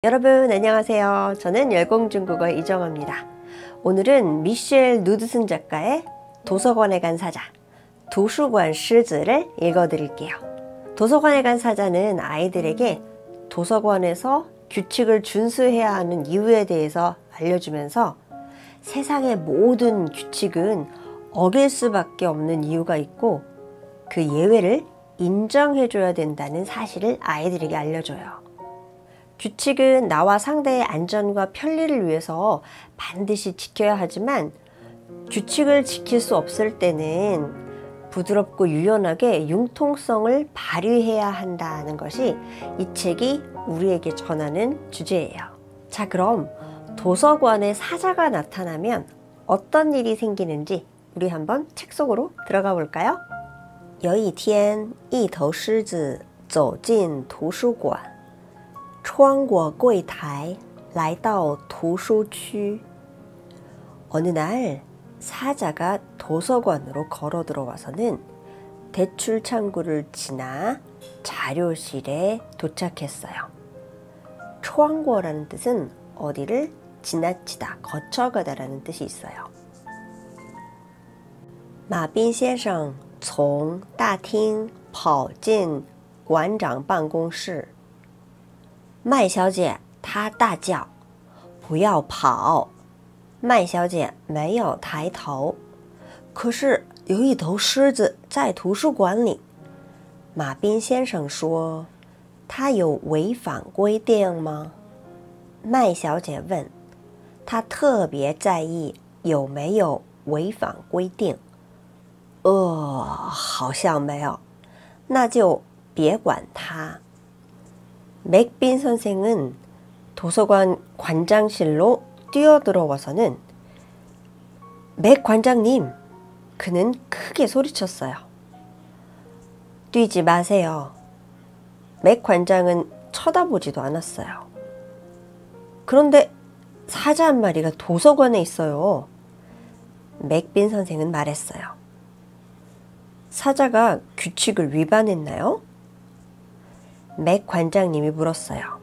여러분 안녕하세요. 저는 열공중국어 이정아입니다. 오늘은 미셸 누드슨 작가의 도서관에 간 사자, 도서관狮子를 읽어드릴게요. 도서관에 간 사자는 아이들에게 도서관에서 규칙을 준수해야 하는 이유에 대해서 알려주면서 세상의 모든 규칙은 어길 수밖에 없는 이유가 있고 그 예외를 인정해줘야 된다는 사실을 아이들에게 알려줘요. 규칙은 나와 상대의 안전과 편리를 위해서 반드시 지켜야 하지만 규칙을 지킬 수 없을 때는 부드럽고 유연하게 융통성을 발휘해야 한다는 것이 이 책이 우리에게 전하는 주제예요. 자, 그럼 도서관에 사자가 나타나면 어떤 일이 생기는지 우리 한번 책 속으로 들어가 볼까요? 有一天，一头狮子走进图书馆。穿过柜台来到图书区. 어느 날 사자가 도서관으로 걸어 들어와서는 대출 창구를 지나 자료실에 도착했어요. 穿过라는 뜻은 어디를 지나치다, 거쳐가다라는 뜻이 있어요. 马彬先生从大厅跑进馆长办公室。麦小姐她大叫，不要跑。麦小姐没有抬头，可是有一头狮子在图书馆里。马彬先生说，他有违反规定吗？麦小姐问，她特别在意有没有违反规定。好像没有，那就别管他。 맥빈 선생은 도서관 관장실로 뛰어들어와서는 맥 관장님! 그는 크게 소리쳤어요. 뛰지 마세요. 맥 관장은 쳐다보지도 않았어요. 그런데 사자 한 마리가 도서관에 있어요. 맥빈 선생은 말했어요. 사자가 규칙을 위반했나요? 맥 관장님이 물었어요.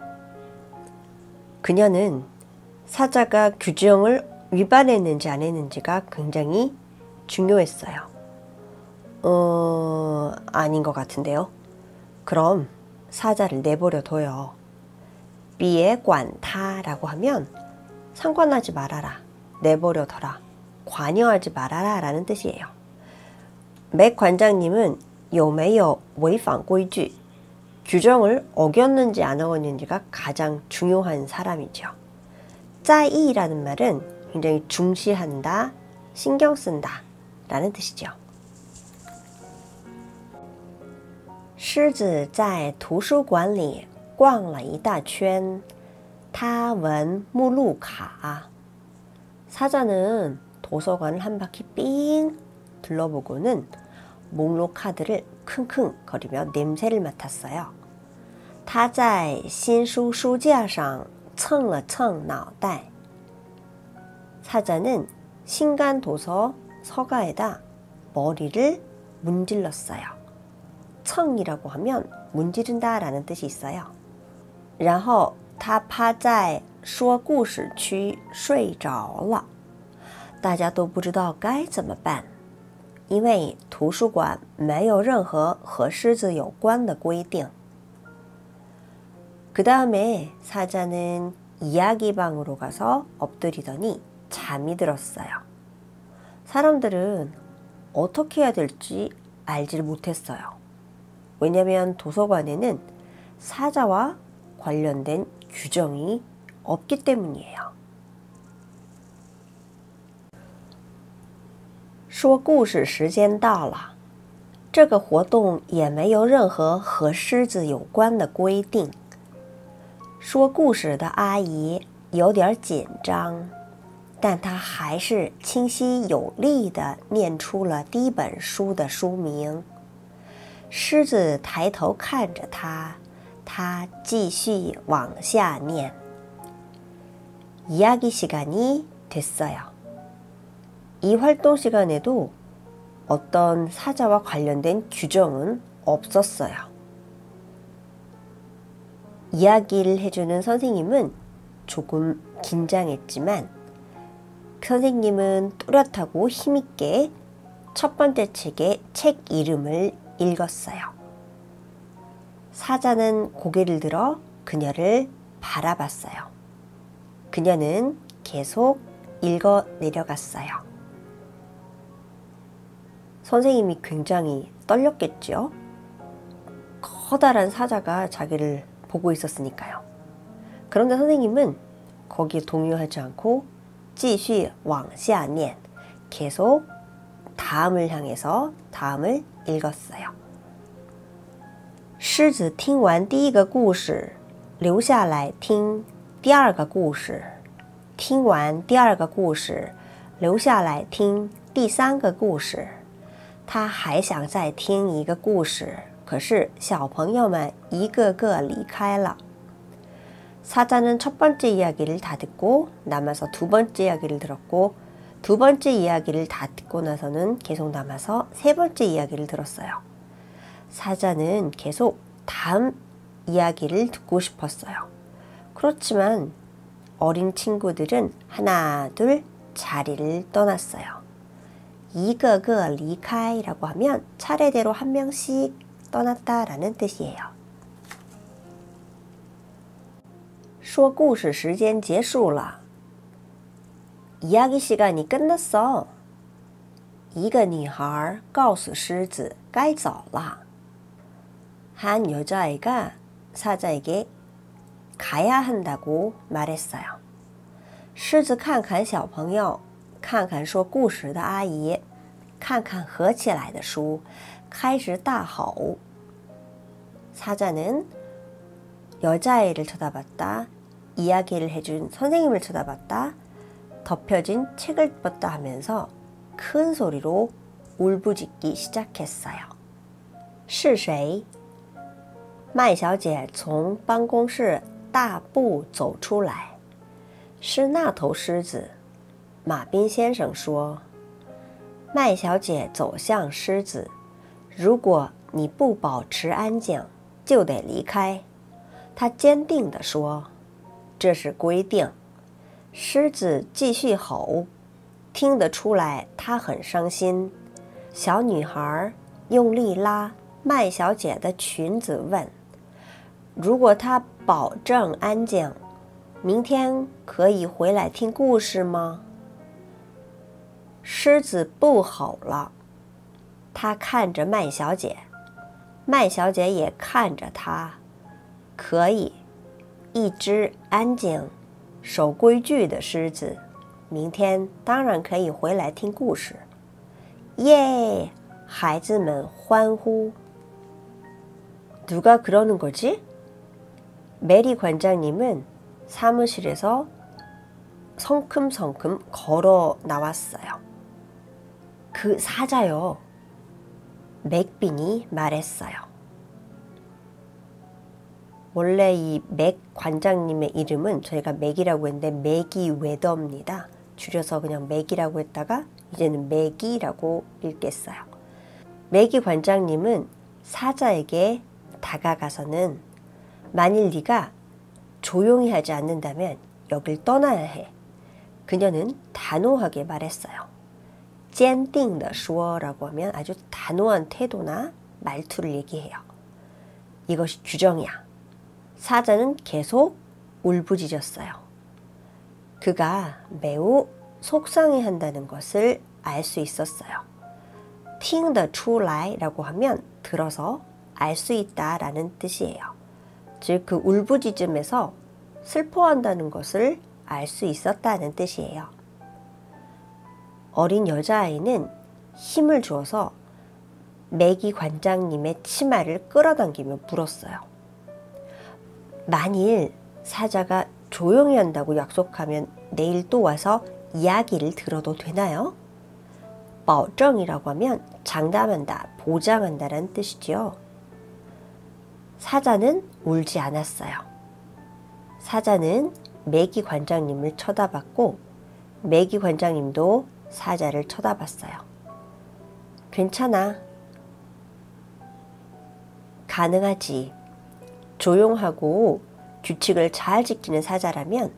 그녀는 사자가 규정을 위반했는지 안 했는지가 굉장히 중요했어요. 아닌 것 같은데요. 그럼 사자를 내버려 둬요. 비에 관타라고 하면 상관하지 말아라, 내버려 둬라, 관여하지 말아라 라는 뜻이에요. 맥 관장님은 有没有违反规矩 규정을 어겼는지 안 어겼는지가 가장 중요한 사람이죠. 在意라는 말은 굉장히 중시한다, 신경 쓴다 라는 뜻이죠. 狮子在图书馆里逛了一大圈，他闻目录卡. 사자는 도서관을 한 바퀴 삥 둘러보고는 목록 카드를 킁킁거리며 냄새를 맡았어요. 他在新书书架上蹭了蹭脑袋. 사자는 신간 도서 서가에다 머리를 문질렀어요.蹭이라고 하면 문지른다 라는 뜻이 있어요. 然后他趴在说故事区睡着了. 大家都不知道该怎么办，因为图书馆没有任何和狮子有关的规定。 그 다음에 사자는 이야기방으로 가서 엎드리더니 잠이 들었어요. 사람들은 어떻게 해야 될지 알지 못했어요. 왜냐하면 도서관에는 사자와 관련된 규정이 없기 때문이에요. 说故事时间到了，这个活动也没有任何和狮子有关的规定。 说故事的阿姨有点紧张，但她还是清晰有力地念出了第一本书的书名。狮子抬头看着她，她继续往下念。이야기 시간이 됐어요. 이 활동 시간에도 어떤 사자와 관련된 규정은 없었어요. 이야기를 해주는 선생님은 조금 긴장했지만 선생님은 또렷하고 힘있게 첫 번째 책의 책 이름을 읽었어요. 사자는 고개를 들어 그녀를 바라봤어요. 그녀는 계속 읽어 내려갔어요. 선생님이 굉장히 떨렸겠죠? 커다란 사자가 자기를 보고 있었으니까요. 그런데 선생님은 거기에 동요하지 않고 继续往下念 계속 다음을 향해서 다음을 읽었어요. 狮子听完第一个故事留下来听第二个故事听完第二个故事留下来听第三个故事他还想再听一个故事可是小朋友们一个个离开了 사자는 첫 번째 이야기를 다 듣고 남아서 두 번째 이야기를 들었고 두 번째 이야기를 다 듣고 나서는 계속 남아서 세 번째 이야기를 들었어요. 사자는 계속 다음 이야기를 듣고 싶었어요. 그렇지만 어린 친구들은 하나 둘 자리를 떠났어요. 一个个离开라고 하면 차례대로 한 명씩 떠났다라는 뜻이에요. 说故事时间结束了 이야기 시간이 끝났어. 一个女孩告诉狮子该走了 한 여자아이가 사자에게 가야 한다고 말했어요. 狮子看看小朋友看看说故事的阿姨看看合起来的书开始大吼 사자는 여자아이를 쳐다봤다. 이야기를 해준 선생님을 쳐다봤다. 덮여진 책을 뻗다 하면서 큰 소리로 울부짖기 시작했어요. 是谁? 麦小姐从办公室大步走出来。是那头狮子。马彬先生说。麦小姐走向狮子。如果你不保持安静，就得离开。他坚定地说。这是规定。狮子继续吼，听得出来他很伤心。小女孩用力拉麦小姐的裙子问：如果她保证安静，明天可以回来听故事吗？狮子不吼了，他看着麦小姐，麦小姐也看着他。可以，一只安静守规矩的狮子，明天当然可以回来听故事。耶！孩子们欢呼。누가 그러는 거지? 메리 관장님은 사무실에서 성큼성큼 걸어 나왔어요. 그 사자요. 맥빈이 말했어요. 원래 이 맥 관장님의 이름은 저희가 맥이라고 했는데 맥이 웨더입니다. 줄여서 그냥 맥이라고 했다가 이제는 맥이라고 읽겠어요. 맥이 관장님은 사자에게 다가가서는 만일 네가 조용히 하지 않는다면 여길 떠나야 해. 그녀는 단호하게 말했어요. 坚定地说라고 하면 아주 단호한 태도나 말투를 얘기해요. 이것이 규정이야. 사자는 계속 울부짖었어요. 그가 매우 속상해한다는 것을 알 수 있었어요. 听得出来라고 하면 들어서 알 수 있다 라는 뜻이에요. 즉 그 울부짖음에서 슬퍼한다는 것을 알 수 있었다는 뜻이에요. 어린 여자아이는 힘을 주어서 맥이 관장님의 치마를 끌어당기며 물었어요. 만일 사자가 조용히 한다고 약속하면 내일 또 와서 이야기를 들어도 되나요? 保证이라고 하면 장담한다, 보장한다라는 뜻이죠. 사자는 울지 않았어요. 사자는 맥이 관장님을 쳐다봤고 맥이 관장님도 사자를 쳐다봤어요. 괜찮아. 가능하지. 조용하고 규칙을 잘 지키는 사자라면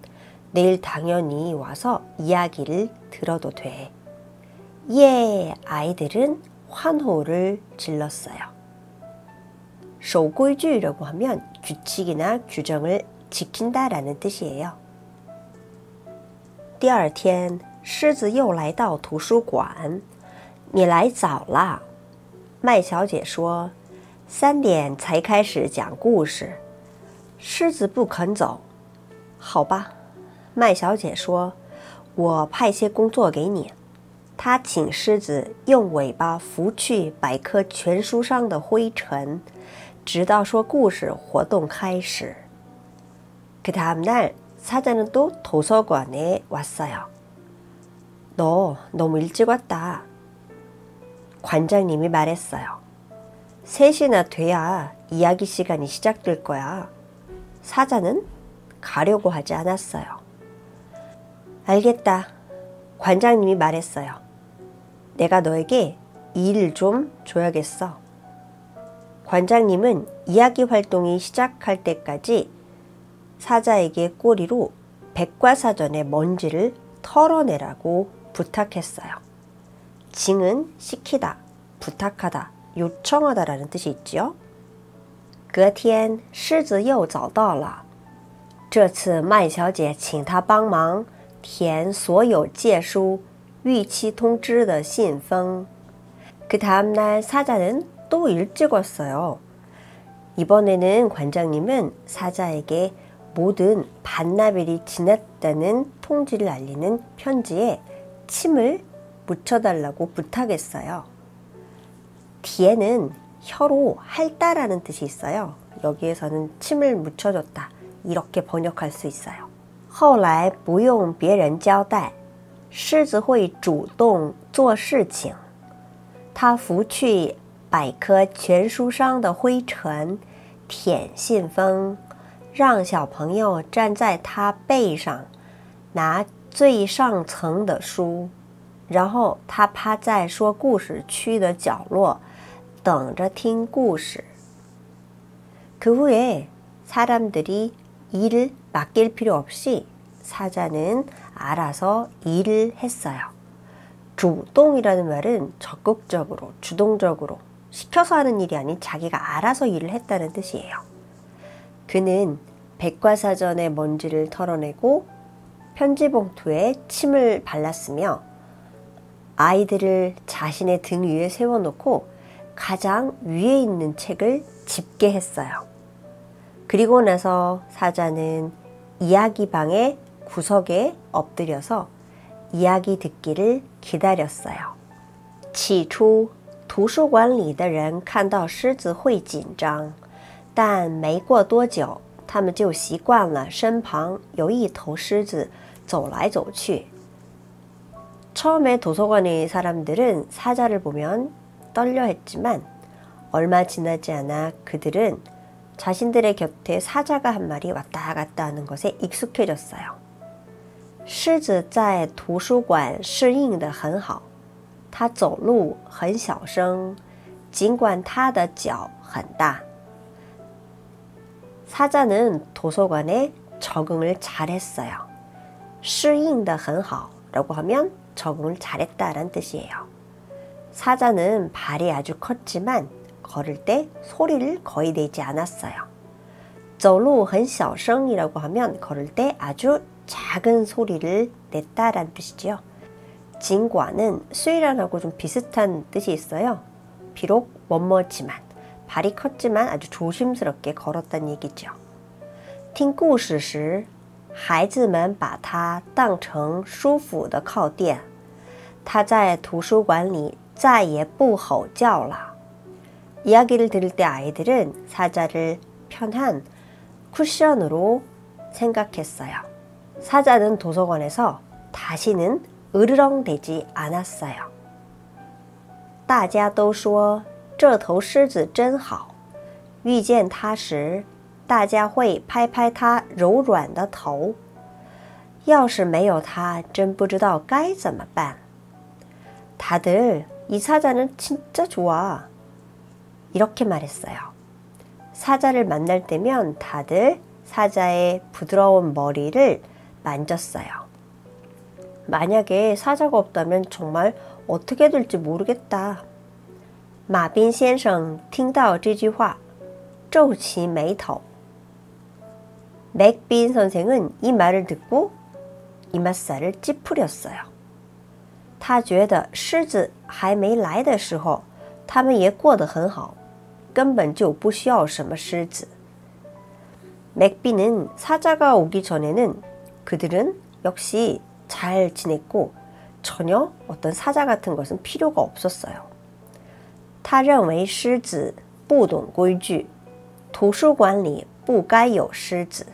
내일 당연히 와서 이야기를 들어도 돼. 예, 아이들은 환호를 질렀어요. 守规矩라고 하면 규칙이나 규정을 지킨다라는 뜻이에요. 第二天，狮子又来到图书馆。你来早了，麦小姐说。3点才开始讲故事。狮子不肯走。好吧，麦小姐说，我派些工作给你。她请狮子用尾巴拂去百科全书上的灰尘，直到说故事活动开始。그 다음 날 사자는 또 도서관에 왔어요. 너 너무 일찍 왔다. 관장님이 말했어요. 3시나 돼야 이야기 시간이 시작될 거야. 사자는 가려고 하지 않았어요. 알겠다. 관장님이 말했어요. 내가 너에게 일을 좀 줘야겠어. 관장님은 이야기 활동이 시작할 때까지 사자에게 꼬리로 백과사전의 먼지를 털어내라고 부탁했어요. 징은 시키다, 부탁하다, 요청하다라는 뜻이 있죠. 隔天，狮子又早到了。这次麦小姐请他帮忙填所有借书、逾期通知的信封。그 다음 날 사자는 또 일찍 왔어요. 이번에는 관장님은 사자에게 모든 반나절이 지났다는 통지를 알리는 편지에 침을 묻혀달라고 부탁했어요. 뒤에는 혀로 핥다라는 뜻이 있어요. 여기에서는 침을 묻혀줬다 이렇게 번역할 수 있어요. 后来不用别人交代，狮子会主动做事情。它拂去百科全书上的灰尘，舔信封，让小朋友站在它背上，拿最上层的书，然后他趴在说故事区的角落，等着听故事。그 후에 사람들이 일을 맡길 필요 없이 사자는 알아서 일을 했어요. 주동이라는 말은 적극적으로, 주동적으로 시켜서 하는 일이 아닌 자기가 알아서 일을 했다는 뜻이에요. 그는 백과사전의 먼지를 털어내고 편지 봉투에 침을 발랐으며 아이들을 자신의 등 위에 세워놓고 가장 위에 있는 책을 집게했어요. 그리고 나서 사자는 이야기방의 구석에 엎드려서 이야기 듣기를 기다렸어요. 起初图书馆里的人看到狮子会紧张，但没过多久他们就习惯了身旁有一头狮子走来走去。 처음에 도서관의 사람들은 사자를 보면 떨려했지만 얼마 지나지 않아 그들은 자신들의 곁에 사자가 한 마리 왔다 갔다 하는 것에 익숙해졌어요. 狮子在图书馆适应得很好，它走路很小声，尽管它的脚很大。 사자는 도서관에 적응을 잘했어요. 适应得很好라고 하면 적응을 잘했다라는 뜻이에요. 사자는 발이 아주 컸지만 걸을 때 소리를 거의 내지 않았어요. 走路很小声이라고 하면 걸을 때 아주 작은 소리를 냈다라는 뜻이죠. 尽管은虽然하고 좀 비슷한 뜻이 있어요. 비록 멋머지만 발이 컸지만 아주 조심스럽게 걸었다는 얘기죠. 听故事时孩子们把它当成舒服的靠垫，它在图书馆里再也不吼叫了。 이야기를 들을 때 아이들은 사자를 편한 쿠션으로 생각했어요. 사자는 도서관에서 다시는 으르렁대지 않았어요. 大家都说这头狮子真好，遇见它时大家会拍拍它柔软的头。要是没有它，真不知道该怎么办。 다들 이 사자는 진짜 좋아. 이렇게 말했어요. 사자를 만날 때면 다들 사자의 부드러운 머리를 만졌어요. 만약에 사자가 없다면 정말 어떻게 될지 모르겠다. 马彬先生听到这句话皱起眉头. 맥빈 선생은 이 말을 듣고 이맛살을 찌푸렸어요. 他觉得狮子还没来的时候他们也过得很好根本就不需要什么狮子. 맥빈은 사자가 오기 전에는 그들은 역시 잘 지냈고 전혀 어떤 사자 같은 것은 필요가 없었어요. 他认为狮子不懂规矩图书馆里不该有狮子.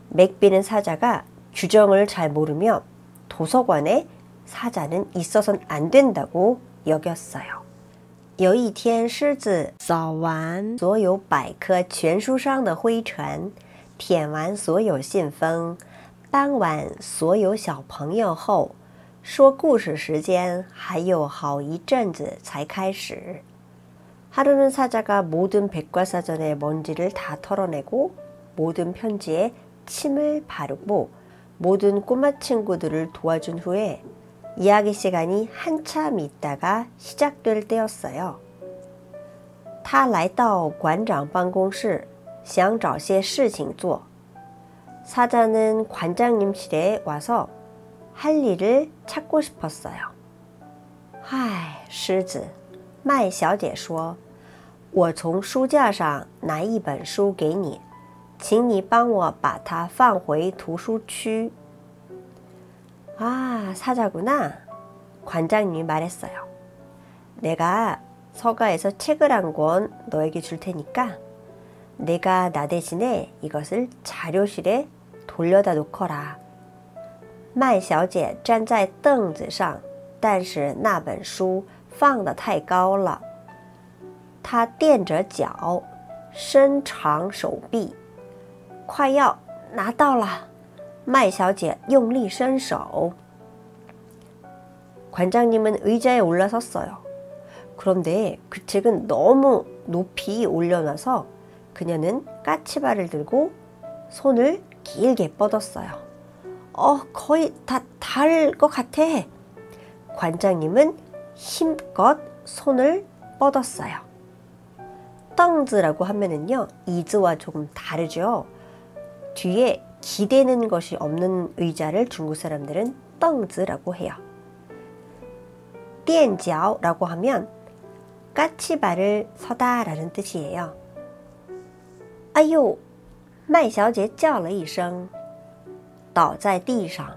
맥빈은 사자가 규정을 잘 모르며 도서관에 사자는 있어서는 안 된다고 여겼어요. 有一天狮子扫完所有百科全书上的灰尘舔完所有信封搬完所有小朋友后说故事时间还有好一阵子才开始. 하루는 사자가 모든 백과사전의 먼지를 다 털어내고 모든 편지에 침을 바르고 모든 꼬마 친구들을 도와준 후에 이야기 시간이 한참 있다가 시작될 때였어요. 他来到馆长办公室想找些事情做. 사자는 관장님실에 와서 할 일을 찾고 싶었어요. 唉，狮子，麦小姐说，我从书架上拿一本书给你，请你帮我把它放回图书区. 아, 사자구나. 관장님이 말했어요. 내가 서가에서 책을 한 권 너에게 줄 테니까 내가 나 대신에 이것을 자료실에 돌려다 놓거라. 麦小姐站在凳子上，但是那本书放得太高了。她垫着脚，伸长手臂，快要拿到了。麦小姐用力伸手. 관장님은 의자에 올라섰어요. 그런데 그 책은 너무 높이 올려놔서 그녀는 까치발을 들고 손을 길게 뻗었어요. 거의 다 닿을 것 같아. 관장님은 힘껏 손을 뻗었어요. 덩즈라고 하면은요, 이즈와 조금 다르죠. 뒤에 기대는 것이 없는 의자를 중국 사람들은 덩즈라고 해요. 垫脚라고 하면 까치발을 서다 라는 뜻이에요. 아유, 麦小姐叫了一声倒在地上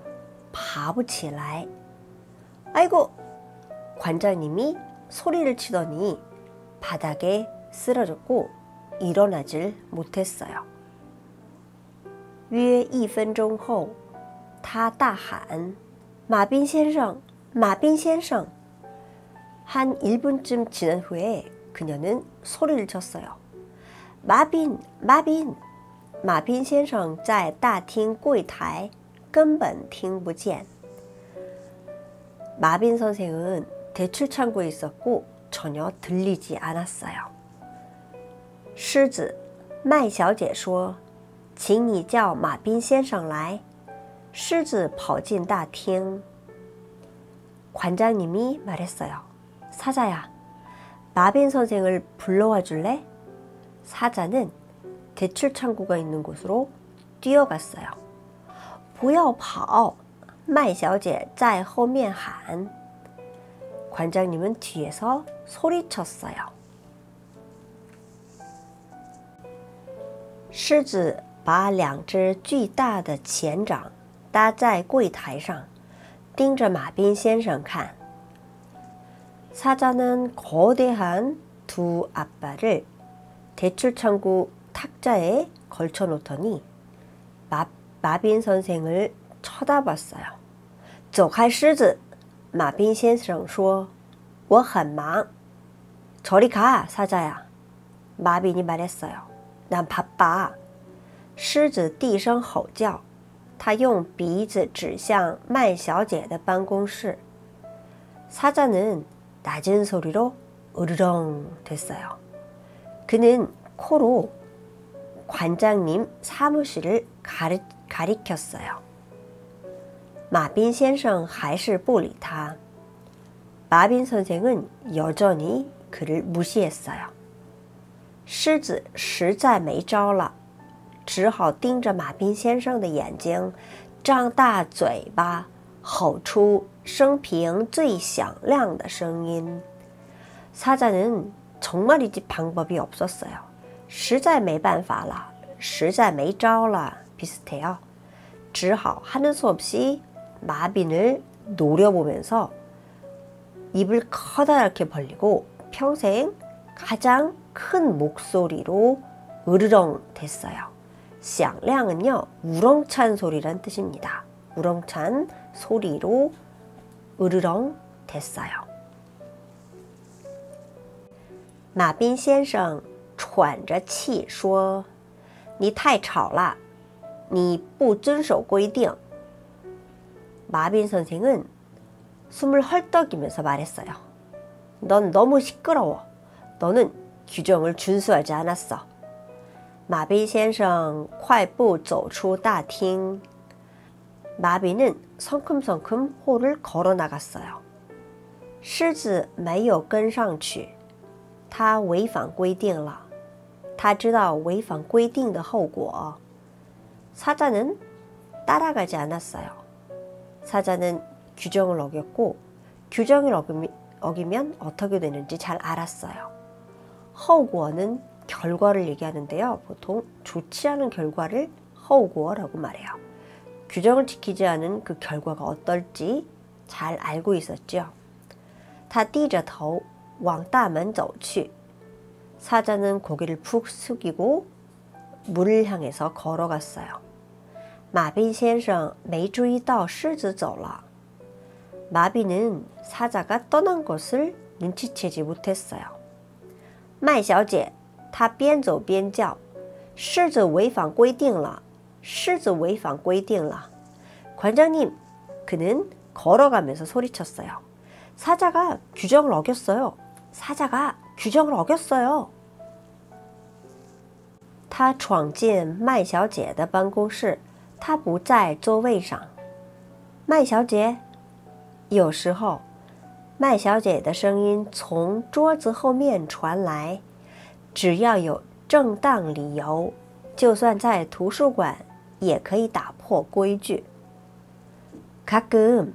爬不起来. 아이고, 관장님이 소리를 치더니 바닥에 쓰러졌고 일어나질 못했어요. 约1分钟后他大喊马彬先生马彬先生. 한 1분쯤 지난 후에 그녀는 소리를 쳤어요. 마빈 마빈. 马彬先生在大厅柜台根本听不见. 마빈 선생은 대출 창구에 있었고 전혀 들리지 않았어요. 狮子麦小姐说请你叫马彬先生来. 狮子跑进大厅. 관장님이 말했어요. 사자야, 마빈 선생을 불러와 줄래? 사자는 대출 창구가 있는 곳으로 뛰어갔어요. 不要跑, 麦小姐在后面喊. 관장님은 뒤에서 소리쳤어요. 狮子把2只巨大的前掌搭在柜台上，盯着马彬先生看. 사자는 거대한 2 앞발을 대출 창구 탁자에 걸쳐 놓더니 마빈 선생을 쳐다봤어요. 走开狮子, 마빈先生说我很忙. 저리 가, 사자야. 마빈이 말했어요. 난 바빠. 狮子低声吼叫，他用鼻子指向麦小姐的办公室. 사자는 낮은 소리로 으르렁 됐어요. 그는 코로 관장님 사무실을 가리켰어요. 마빈 선생 还是不理他. 마빈 선생은 여전히 그를 무시했어요. 狮子实在没招了，只好盯着马彬先生的眼睛，张大嘴巴，吼出生平最响亮的声音。 사자는 정말이지 방법이 없었어요. 实在没办法了，实在没招了 비슷해요. 只好하는 수 없이 마빈을 노려보면서 입을 커다랗게 벌리고 평생 가장 큰 목소리로 으르렁 댔어요. 响亮은요, 우렁찬 소리란 뜻입니다. 우렁찬 소리로 으르렁 댔어요. 马彬先生喘着气说：“你太吵了，你不遵守规定。” 마빈 선생은 숨을 헐떡이면서 말했어요. 넌 너무 시끄러워. 너는 규정을 준수하지 않았어. 마빈先生快步走出大厅. 마빈은 성큼성큼 홀을 걸어 나갔어요. 狮子没有跟上去，他违反规定了。他知道违反规定的后果。 사자는 따라가지 않았어요. 사자는 규정을 어겼고 규정을 어기면 어떻게 되는지 잘 알았어요. 后果는 결과를 얘기하는데요. 보통 좋지 않은 결과를 后果라고 말해요. 규정을 지키지 않은 그 결과가 어떨지 잘 알고 있었죠. 他低着头往大门走去. 사자는 고개를 푹 숙이고 문을 향해서 걸어갔어요. 马彬先生没注意到狮子走了. 마빈은 사자가 떠난 것을 눈치채지 못했어요. 麦小姐她边走边叫狮子违反规定了狮子违反规定了 관장님, 그는 걸어가면서 소리쳤어요. 사자가 규정을 어겼어요. 사자가 규정을 어겼어요. 他闯进麦小姐的办公室，她不在座位上。麦小姐，有时候，麦小姐的声音从桌子后面传来。只要有正当理由，就算在图书馆也可以打破规矩。가끔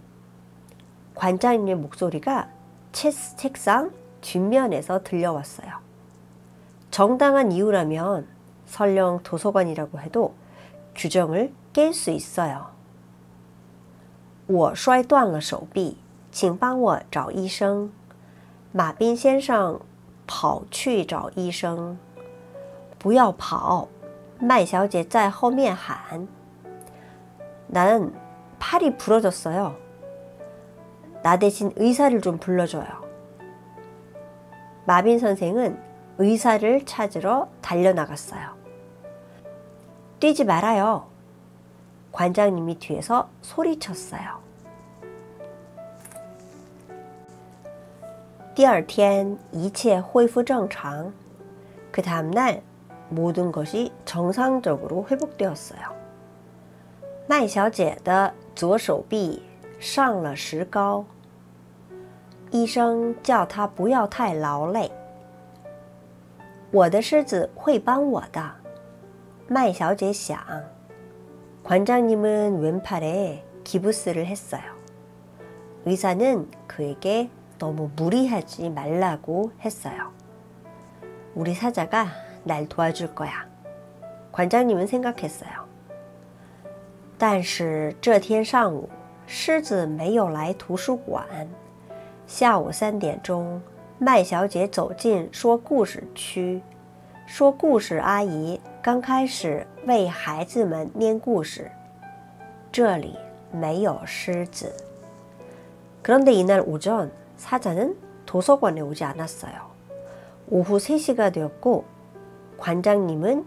관장님의 목소리가 책상 뒷면에서 들려왔어요. 정당한 이유라면 설령 도서관이라고 해도 규정을 깰 수 있어요. 我摔断了手臂，请帮我找医生。马彬先生跑去找医生。不要跑，麦小姐在后面喊。나는 팔이 부러졌어요. 나 대신 의사를 좀 불러줘요. 마빈 선생은 의사를 찾으러 달려나갔어요. 뛰지 말아요. 관장님이 뒤에서 소리쳤어요. 第二天一切恢复正常. 그 다음날 모든 것이 정상적으로 회복되었어요. 麦小姐的左手臂上了石膏。医生叫她不要太劳累。我的狮子会帮我的。麦小姐想。 관장님은 왼팔에 기부스를 했어요. 의사는 그에게 너무 무리하지 말라고 했어요. 우리 사자가 날 도와줄 거야. 관장님은 생각했어요. 但是这天上午，狮子没有来图书馆。下午3点钟，麦小姐走进说故事区。说故事阿姨刚开始为孩子们念故事。这里没有狮子。 그런데 이날 오전 사자는 도서관에 오지 않았어요. 오후 3시가 되었고 관장님은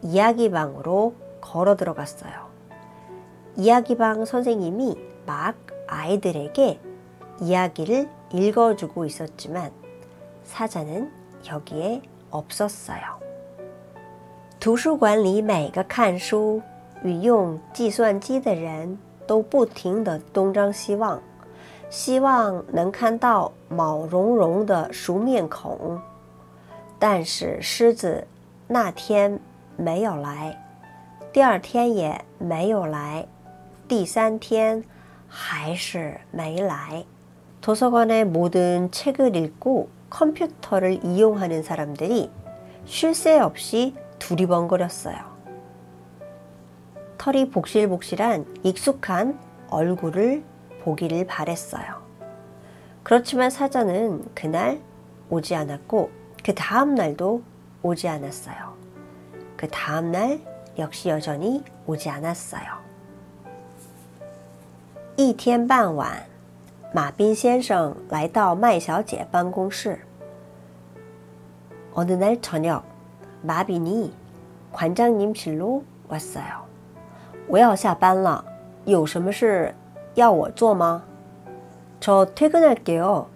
이야기방으로 걸어 들어갔어요. 이야기방 선생님이 막 아이들에게 이야기를 읽어주고 있었지만 사자는 여기에 없었어요. 图书馆里每个看书与用计算机的人都不停地东张西望，希望能看到毛茸茸的熟面孔。但是狮子那天没有来，第二天也没有来，第三天还是没来。도서관의 모든 책을 읽고 컴퓨터를 이용하는 사람들이 쉴 새 없이 두리번거렸어요. 털이 복실복실한 익숙한 얼굴을 보기를 바랬어요. 그렇지만 사자는 그날 오지 않았고 그 다음 날도 오지 않았어요. 그 다음 날 역시 여전히 오지 않았어요. 一天傍晚，马彬先生来到麦小姐办公室。어느 날 저녁 마빈이 관장님실로 왔어요. 我要下班了，有什么事要我做吗？ 저 퇴근할게요.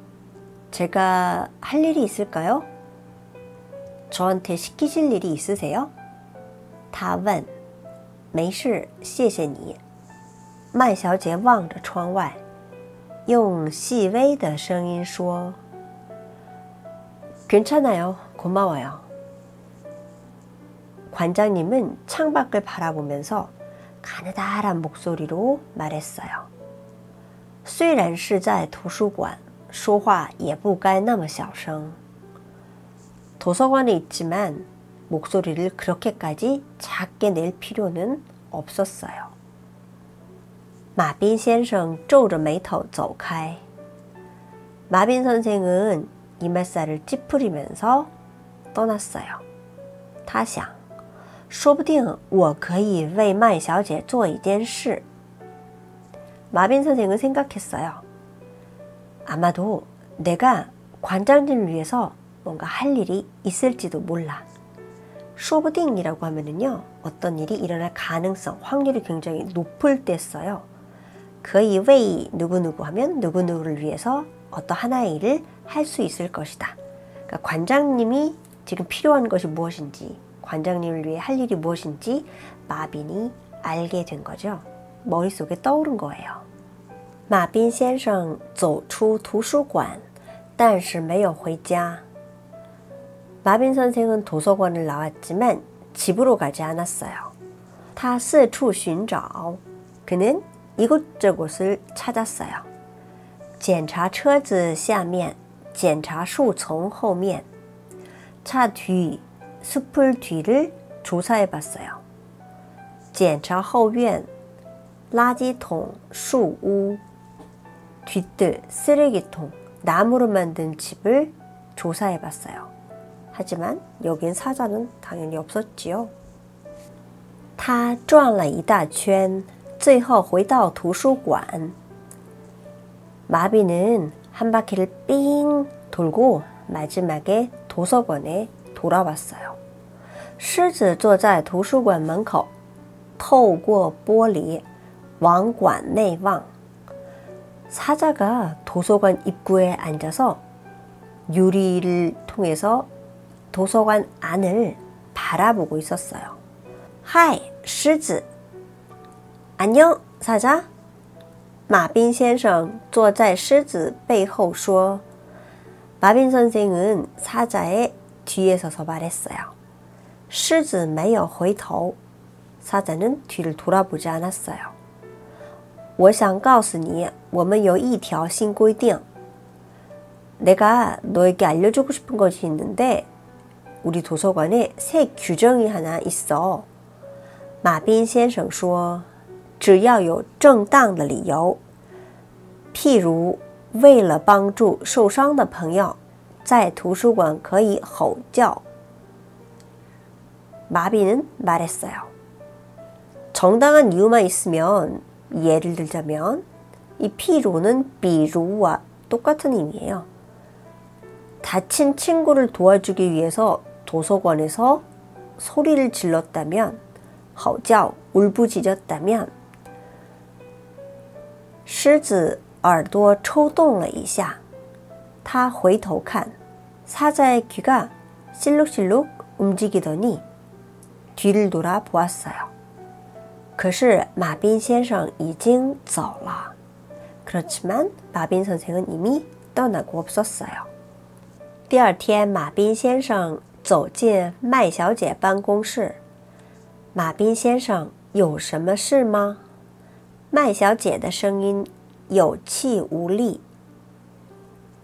제가 할 일이 있을까요? 저한테 시키실 일이 있으세요? 他问。没事，谢谢你。麦小姐望着窗外，用细微的声音说： 괜찮아요. 고마워요. 관장님은 창밖을 바라보면서 가느다란 목소리로 말했어요. 虽然是在图书馆，说话也不该那么小声。 도서관에 있지만 목소리를 그렇게까지 작게 낼 필요는 없었어요. 马彬先生皱着眉头走开。 마빈 선생은 이맛살을 찌푸리면서 떠났어요. 他想，说不定我可以为麦小姐做一件事。 마빈 선생은 생각했어요. 아마도 내가 관장님을 위해서 뭔가 할 일이 있을지도 몰라. 说不定이라고 하면은요, 어떤 일이 일어날 가능성, 확률이 굉장히 높을 때 써요. 可以为 누구누구 하면 누구누구를 위해서 어떤 하나의 일을 할 수 있을 것이다. 그러니까 관장님이 지금 필요한 것이 무엇인지, 관장님을 위해 할 일이 무엇인지 마빈이 알게 된 거죠. 머릿속에 떠오른 거예요. 马彬先生走出图书馆，但是没有回家。 마빈 선생은 도서관을 나왔지만 집으로 가지 않았어요. 他四处寻找， 그는 이곳저곳을 찾았어요. 检查车子下面，检查树丛后面。 차 뒤, 숲을 뒤를 조사해봤어요. 检查后院,垃圾桶, 树屋. 뒤뜰, 쓰레기통, 나무로 만든 집을 조사해봤어요. 하지만 여긴 사자는 당연히 없었지요. 他转了一大圈，最后回到图书馆。 마빈은 한 바퀴를 삥 돌고 마지막에 도서관에 돌아왔어요. 狮子坐在图书馆门口，透过玻璃往馆内望。 사자가 도서관 입구에 앉아서 유리를 통해서 도서관 안을 바라보고 있었어요. 하이, 狮子. 안녕, 사자. 马彬先生坐在狮子背后说。 마빈 선생은 사자의 뒤에 서서 말했어요. 狮子没有回头. 사자는 뒤를 돌아보지 않았어요. 我想告诉你，我们有一条新规定。 내가 너에게 알려주고 싶은 것이 있는데 우리 도서관에 새 규정이 하나 있어. 马彬先生说，只要有正当的理由，譬如为了帮助受伤的朋友，在图书馆可以吼叫。 마빈은 말했어요. 정당한 이유만 있으면, 예를 들자면, 이 피로는 비루와 똑같은 의미예요. 다친 친구를 도와주기 위해서 도서관에서 소리를 질렀다면, 吼叫, 울부짖었다면, 狮子耳朵抽动了一下，他回头看， 사자의 귀가 실룩실룩 움직이더니 뒤를 돌아 보았어요. 可是马彬先生已经走了. 그렇지만 마빈 선생은 이미 떠나고 없었어요. 第二天马彬先生走进麦小姐办公室. 马彬先生有什么事吗? 麦小姐的声音有气无力.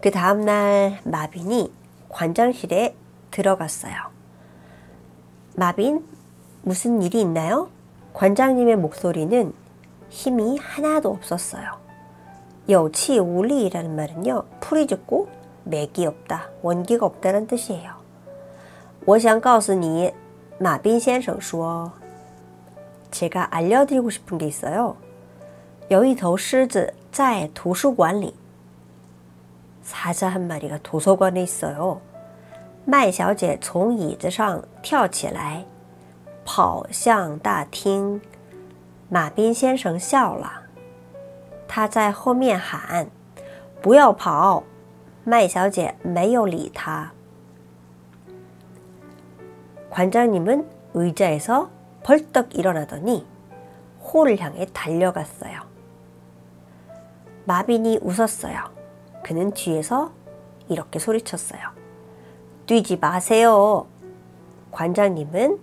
그 다음날 마빈이 관장실에 들어갔어요. 마빈, 무슨 일이 있나요? 관장님의 목소리는 힘이 하나도 없었어요. 有气无力라는 말은요, 풀이 죽고 맥이 없다, 원기가 없다는 뜻이에요. 我想告诉你, 마빈先生说, 제가 알려드리고 싶은 게 있어요. 有一头狮子在图书馆里. 사자 한 마리가 도서관에 있어요. 麦小姐从椅子上跳起来跑向大厅. 马彬先生笑了. 他在后面喊不要跑. 麦小姐没有理他. 관장님은 의자에서 벌떡 일어나더니 홀을 향해 달려갔어요. 마빈이 웃었어요. 그는 뒤에서 이렇게 소리쳤어요. 뛰지 마세요. 관장님은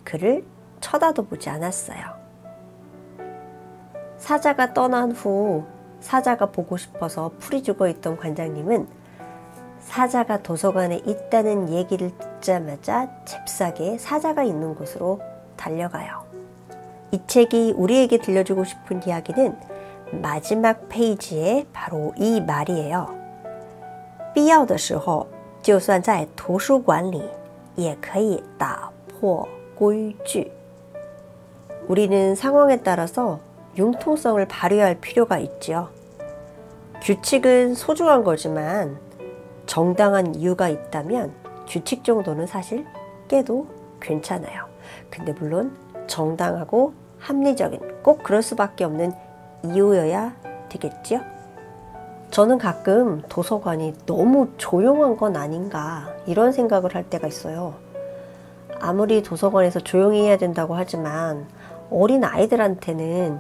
그를 쳐다도 보지 않았어요. 사자가 떠난 후 사자가 보고 싶어서 풀이 죽어있던 관장님은 사자가 도서관에 있다는 얘기를 듣자마자 잽싸게 사자가 있는 곳으로 달려가요. 이 책이 우리에게 들려주고 싶은 이야기는 마지막 페이지에 바로 이 말이에요. 必要的时候就算在图书馆里也可以打破规矩. 우리는 상황에 따라서 융통성을 발휘할 필요가 있죠. 규칙은 소중한 거지만 정당한 이유가 있다면 규칙 정도는 사실 깨도 괜찮아요. 근데 물론 정당하고 합리적인, 꼭 그럴 수밖에 없는 이유여야 되겠죠? 저는 가끔 도서관이 너무 조용한 건 아닌가 이런 생각을 할 때가 있어요. 아무리 도서관에서 조용히 해야 된다고 하지만 어린 아이들한테는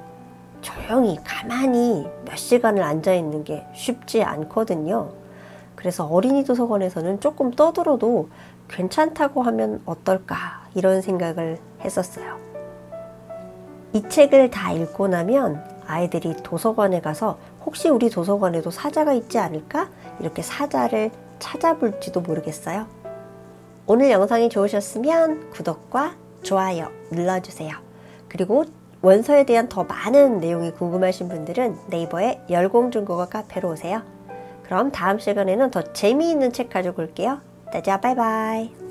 조용히 가만히 몇 시간을 앉아 있는 게 쉽지 않거든요. 그래서 어린이 도서관에서는 조금 떠들어도 괜찮다고 하면 어떨까 이런 생각을 했었어요. 이 책을 다 읽고 나면 아이들이 도서관에 가서 혹시 우리 도서관에도 사자가 있지 않을까? 이렇게 사자를 찾아볼지도 모르겠어요. 오늘 영상이 좋으셨으면 구독과 좋아요 눌러주세요. 그리고 원서에 대한 더 많은 내용이 궁금하신 분들은 네이버에 열공중국어 카페로 오세요. 그럼 다음 시간에는 더 재미있는 책 가지고 올게요. 大家拜拜。